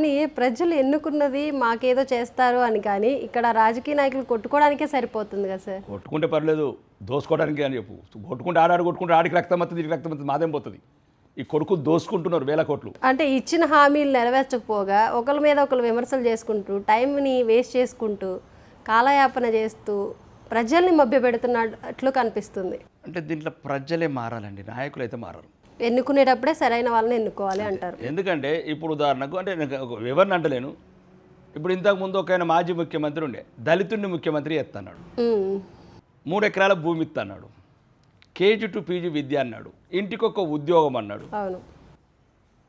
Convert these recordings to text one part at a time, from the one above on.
కానీ ప్రజలు ఎన్నుకున్నది మాకేదో చేస్తారు అని, కానీ ఇక్కడ రాజకీయ నాయకులు కొట్టుకోవడానికే సరిపోతుంది కదా సార్. కొట్టుకుంటే పర్లేదు, దోసుకోవడానికి అని చెప్పు. కొట్టుకుంటే కొట్టుకుంటే ఆడికి రక్తం వస్తుంది, ఇడికి రక్తం వస్తుంది, మాదేం పోతుంది. ఈ కొడుకులు దోసుకుంటున్నారు వేల కోట్లు. అంటే ఇచ్చిన హామీలు నెరవేర్చకపోగా ఒకరి మీద ఒకరు విమర్శలు చేసుకుంటూ, టైంని వేస్ట్ చేసుకుంటూ, కాలయాపన చేస్తూ ప్రజల్ని మభ్యపెడుతున్నట్లు కనిపిస్తుంది. అంటే దీంట్లో ప్రజలే మారాలండి, నాయకులు అయితే మారారు. ఎన్నుకునేటప్పుడే సరైన వాళ్ళని ఎన్నుకోవాలి అంటారు. ఎందుకంటే ఇప్పుడు ఉదాహరణకు, అంటే నేను ఎవరిని అంటలేను, ఇప్పుడు ఇంతకుముందు ఒక ఆయన మాజీ ముఖ్యమంత్రి ఉండే, దళితుడిని ముఖ్యమంత్రి ఎత్తన్నాడు, 3 ఎకరాల భూమి ఇత్తన్నాడు, కేజీ టు పీజీ విద్య అన్నాడు, ఇంటికొక ఉద్యోగం అన్నాడు,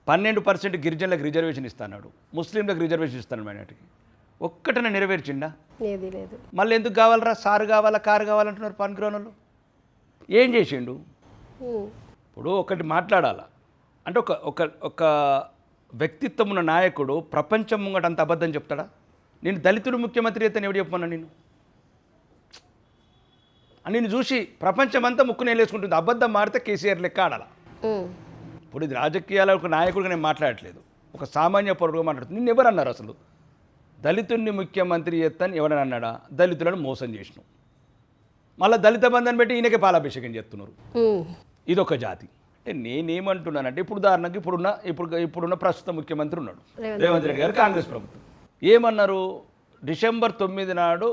12% గిరిజనులకు రిజర్వేషన్ ఇస్తాడు, ముస్లింలకు రిజర్వేషన్ ఇస్తాను. మైనార్టీకి ఒక్కటనే నెరవేర్చిండా? ఏది లేదు. మళ్ళీ ఎందుకు కావాలరా, సారు కావాలా, కారు కావాలంటున్నారు పనికిరానోళ్ళు. ఏం చేసిండు? ఇప్పుడు ఒకటి మాట్లాడాలా అంటే, ఒక ఒక వ్యక్తిత్వం ఉన్న నాయకుడు ప్రపంచం ముంగట అంత అబద్ధం చెప్తాడా? నేను దళితుడు ముఖ్యమంత్రి అయితే ఎవడు చెప్పమన్నా? నేను చూసి ప్రపంచమంతా ముక్కు నేలేసుకుంటుంది. అబద్ధం మాడితే కేసీఆర్ లెక్క ఆడాల. ఇప్పుడు ఇది రాజకీయాల ఒక నాయకుడిగా నేను మాట్లాడట్లేదు, ఒక సామాన్య పౌరుడుగా మాట్లాడుతుంది. నిన్ను ఎవరు అన్నారు అసలు? దళితుడిని ముఖ్యమంత్రి చేస్తాను ఎవరైనా అన్నాడా? దళితులను మోసం చేసినావు, మళ్ళీ దళిత బంధాన్ని పెట్టి ఈయనకే పాలాభిషేకం చేస్తున్నారు. ఇదొక జాతి. అంటే నేనేమంటున్నానంటే, ఇప్పుడు ఉదాహరణకి ఇప్పుడున్న ప్రస్తుత ముఖ్యమంత్రి ఉన్నాడు రేవంత్ రెడ్డి గారు, కాంగ్రెస్ ప్రభుత్వం ఏమన్నారు? డిసెంబర్ 9 నాడు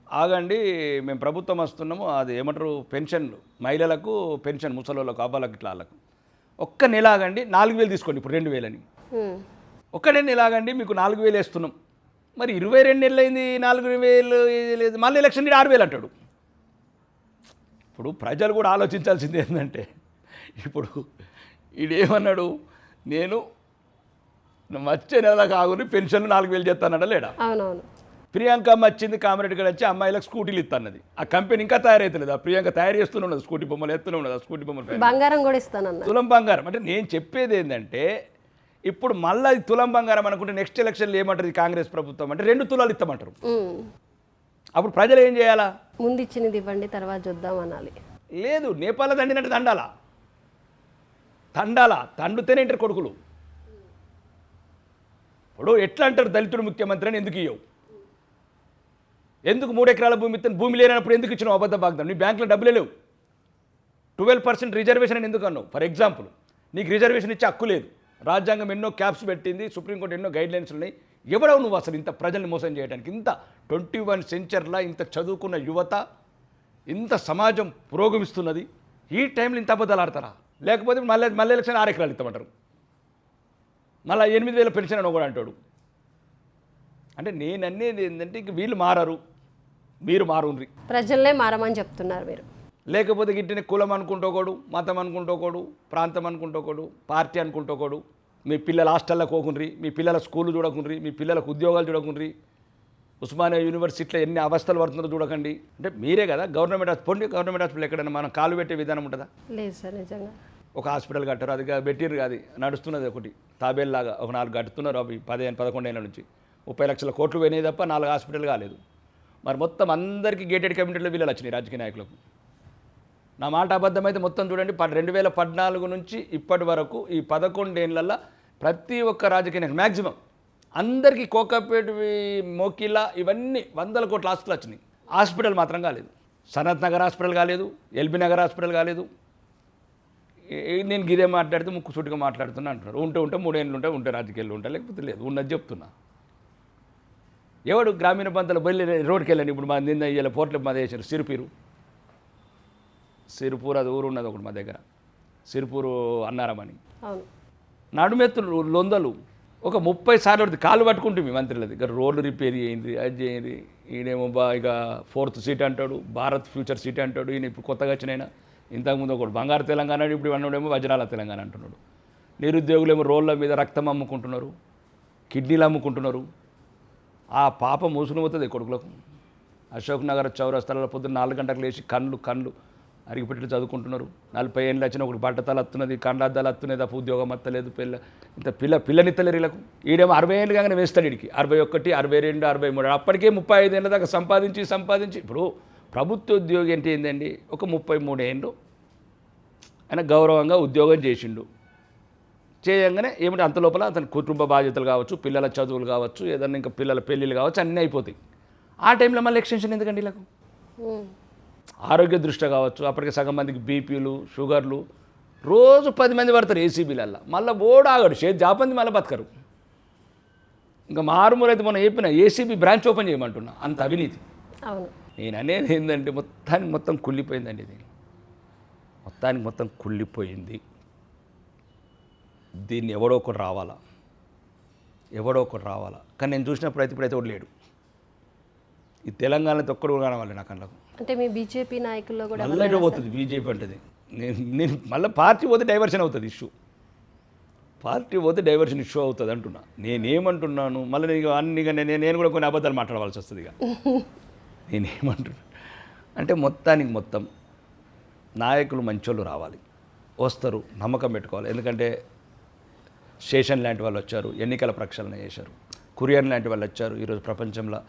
ఆగండి, మేము ప్రభుత్వం వస్తున్నాము, అది ఏమంటారు, పెన్షన్ మహిళలకు, పెన్షన్ ముసలోళ్ళకు, అబ్బాలకు, ఇట్లా వాళ్ళకు ఒక్క నెల ఆగండి, 4000 తీసుకోండి, ఇప్పుడు 2000 అని. ఒక్కడే నెల ఆగండి, మీకు 4000 వేస్తున్నాం. మరి 22 నెలలు అయింది, 4000 లేదు, మళ్ళీ ఎలక్షన్ 6000 అంటాడు. ఇప్పుడు ప్రజలు కూడా ఆలోచించాల్సింది ఏంటంటే, ఇప్పుడు ఈడేమన్నాడు, నేను వచ్చే నెల కాగుని పెన్షన్లు 4000 చేస్తానడా లేడా? అవునవును. ప్రియాంక వచ్చింది, కామారెడ్డి గారు వచ్చి అమ్మాయిలకు స్కూటీలు ఇస్తానది. ఆ కంపెనీ ఇంకా తయారైతలేదు. ఆ ప్రియాంక తయారు చేస్తూనే ఉన్నది, స్కూటీ బొమ్మలు ఎత్తునే ఉన్నది, ఆ స్కూటీ బొమ్మలు బంగారం కూడా ఇస్తానన్న, తులం బంగారం. అంటే నేను చెప్పేది ఏంటంటే, ఇప్పుడు మళ్ళీ తులం బంగారం అనుకుంటే నెక్స్ట్ ఎలక్షన్లు ఏమంటారు కాంగ్రెస్ ప్రభుత్వం అంటే 2 తులాలు ఇస్తామంటారు. అప్పుడు ప్రజలు ఏం చేయాలా? ముందు ఇచ్చినది ఇవ్వండి, తర్వాత చూద్దాం అనాలి. లేదు, నేపాల్లో దండినట్టు తండాలా తండుతేనే ఇంటారు కొడుకులు. ఇప్పుడు ఎట్లా అంటారు, దళితుడు ముఖ్యమంత్రి అని ఎందుకు ఇవ్వవు? ఎందుకు 3 ఎకరాల భూమి ఇస్తాను? భూమి లేనప్పుడు ఎందుకు ఇచ్చినావు అబద్ధ వాగ్దానం? నీ బ్యాంకులో డబ్బులే లేవు. 12% రిజర్వేషన్ అని ఎందుకు అన్నావు? ఫర్ ఎగ్జాంపుల్, నీకు రిజర్వేషన్ ఇచ్చే హక్కు లేదు. రాజ్యాంగం ఎన్నో క్యాప్స్ పెట్టింది, సుప్రీంకోర్టు ఎన్నో గైడ్లైన్స్ ఉన్నాయి. ఎవడవు నువ్వు అసలు ఇంత ప్రజల్ని మోసం చేయడానికి? ఇంత 21 సెంచరీలో ఇంత చదువుకున్న యువత, ఇంత సమాజం పురోగమిస్తున్నది, ఈ టైంలో ఇంత అబద్ధాలు ఆడతారా? లేకపోతే మళ్ళీ ఎలక్షన్ 6 ఎకరాలు ఇస్తామంటారు, మళ్ళీ 8000 పెన్షన్ అని ఒకడు అంటాడు. అంటే నేను అనేది ఏంటంటే, ఇంక వీళ్ళు మారరు, మీరు మారుండ్రి. ప్రజలనే మారమని చెప్తున్నారు మీరు. లేకపోతే గిట్టిన కులం అనుకుంటోకోడు, మతం అనుకుంటోకోడు, ప్రాంతం అనుకుంటోకోడు, పార్టీ అనుకుంటోకోడు. మీ పిల్లల హాస్టల్లో కోకుండ్రి, మీ పిల్లల స్కూళ్ళు చూడకుండ్రి, మీ పిల్లలకు ఉద్యోగాలు చూడకుండ్రి, ఉస్మానియా యూనివర్సిటీలో ఎన్ని అవస్థలు పడుతుందో చూడకండి. అంటే మీరే కదా గవర్నమెంట్ హాస్పిటల్, గవర్నమెంట్ హాస్పిటల్ ఎక్కడైనా మనం కాలు పెట్టే విధానం ఉంటుందా? లేదు సార్, నిజంగా. ఒక హాస్పిటల్ కట్టారు, అది పెట్టిర్రు, అది నడుస్తున్నది ఒకటి తాబేల్లాగా. ఒక 4 కడుతున్నారు, అవి 15-11 ఏళ్ళ నుంచి 30 లక్షల కోట్లు పోయినాయి తప్ప 4 హాస్పిటల్ కాలేదు. మరి మొత్తం అందరికీ గేటెడ్ కమ్యూనిటీలో వీళ్ళు వచ్చినాయి రాజకీయ నాయకులకు. నా మాట అబద్ధమైతే మొత్తం చూడండి, 2014 నుంచి ఇప్పటి వరకు ఈ 11 ఏళ్ళల్లో ప్రతి ఒక్క రాజకీయ నాయకులు మ్యాక్సిమం అందరికీ కోకాపేట, మోకిలా, ఇవన్నీ 100 కోట్ల ఆస్తులు వచ్చినాయి. హాస్పిటల్ మాత్రం కాలేదు. సనత్ నగర్ హాస్పిటల్ కాలేదు, ఎల్బీ నగర్ హాస్పిటల్ కాలేదు. నేను గిదే మాట్లాడితే ముక్కు సూటిగా మాట్లాడుతున్నా అంటున్నారు. ఉంటే 3 ఏళ్ళు ఉంటే రాజకీయాలు ఉంటాయి, లేకపోతే లేదు. ఉన్నది చెప్తున్నా. ఎవడు గ్రామీణ ప్రాంతాల్లో బయలు రోడ్కి వెళ్ళండి. ఇప్పుడు మా నిన్న ఇలా పోర్ట్లు మా చేశారు, సిరుపూర్ అది ఊరు ఉన్నది ఒకటి మా దగ్గర, సిరుపూరు అన్నారమని. నడుమెత్తులు లొందలు ఒక 30 సార్లు కాలు పట్టుకుంటుంది మంత్రుల దగ్గర. రోడ్లు రిపేర్ చేయండి, అది చేయండి. ఈయనేమో ఇక 4th సీట్ అంటాడు, భారత్ ఫ్యూచర్ సీట్ అంటాడు. ఈయన ఇప్పుడు కొత్తగా వచ్చినైనా, ఇంతకుముందు ఒకటి బంగారు తెలంగాణ, ఇప్పుడు అన్నాడేమో వజ్రాల తెలంగాణ అంటున్నాడు. నిరుద్యోగులేమో రోడ్ల మీద రక్తం అమ్ముకుంటున్నారు, కిడ్నీలు అమ్ముకుంటున్నారు. ఆ పాప మూసుకుని పోతుంది కొడుకులకు. అశోక్ నగర్ చౌరస్తాలలో పొద్దున్న 4 గంటలకు లేచి కళ్ళు అరిగిపెట్టి చదువుకుంటున్నారు. 40 ఏళ్ళు వచ్చిన ఒకటి బట్టతలు వస్తున్నది, కండ్లద్దాలు వస్తున్నది, తప్ప ఉద్యోగం వస్తలేదు. పిల్లనిత్తలేరు వీళ్ళకు. ఈడేమో 60 ఏళ్ళు కాగానే వేస్తాడు వీడికి. 61, 62, 63, అప్పటికే 35 ఏళ్ళ దాకా సంపాదించి ఇప్పుడు ప్రభుత్వ ఉద్యోగి అంటే ఏంటండి, ఒక 33 ఏళ్ళు ఆయన గౌరవంగా ఉద్యోగం చేసిండు. చేయగానే ఏమిటి అంత లోపల అతని కుటుంబ బాధ్యతలు కావచ్చు, పిల్లల చదువులు కావచ్చు, ఏదన్నా ఇంకా పిల్లల పెళ్ళిళ్ళు కావచ్చు, అన్నీ అయిపోతాయి. ఆ టైంలో మళ్ళీ ఎక్స్టెన్షన్ ఎందుకండి వీళ్ళకు? ఆరోగ్య దృష్ట్యా కావచ్చు, అప్పటికే సగం మందికి బీపీలు, షుగర్లు, రోజు 10 మంది పడతారు ఏసీబీలల్లో. మళ్ళీ బోర్డు ఆగడు, చేతి జాపంది మళ్ళీ బతకరు. ఇంకా మారుమూల అయితే మనం చెప్పిన ఏసీబీ బ్రాంచ్ ఓపెన్ చేయమంటున్నా, అంత అవినీతి. అవును. నేను అనేది ఏంటంటే మొత్తం కుళ్ళిపోయిందండి ఇది. మొత్తం కుళ్ళిపోయింది. దీన్ని ఎవడో ఒకటి రావాలా. కానీ నేను చూసినప్పుడు అయితే ఇప్పుడైతే ఒకటి లేడు. ఈ తెలంగాణలో ఒక్కడు కూడా కావాలి నాకు అందులో. అంటే మీ బీజేపీ నాయకుల్లో కూడా మళ్ళీ పోతుంది బీజేపీ అంటది. నేను మళ్ళీ పార్టీ పోతే డైవర్షన్ అవుతుంది ఇష్యూ. అవుతుంది అంటున్నా. నేనేమంటున్నాను మళ్ళీ నేను కూడా కొన్ని అబద్ధాలు మాట్లాడవలసి వస్తుంది. ఇక నేనేమంటున్నా అంటే మొత్తం నాయకులు మంచోళ్ళు రావాలి, వస్తారు, నమ్మకం పెట్టుకోవాలి. ఎందుకంటే శేషన్ లాంటి వాళ్ళు వచ్చారు, ఎన్నికల ప్రక్షాళన చేశారు. కురియన్ లాంటి వాళ్ళు వచ్చారు, ఈరోజు ప్రపంచంలో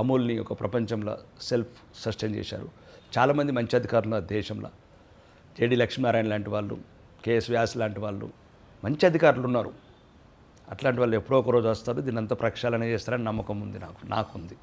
అమూల్ని ఒక ప్రపంచంలో సెల్ఫ్ సస్టైన్ చేశారు. చాలామంది మంచి అధికారులు దేశంలో, జేడి లక్ష్మీనారాయణ లాంటి వాళ్ళు, కేఎస్ వ్యాస్ లాంటి వాళ్ళు మంచి అధికారులు ఉన్నారు. అట్లాంటి వాళ్ళు ఎప్పుడో ఒక రోజు వస్తారు, దీన్ని అంతా ప్రక్షాళన చేస్తారని నమ్మకం ఉంది నాకుంది.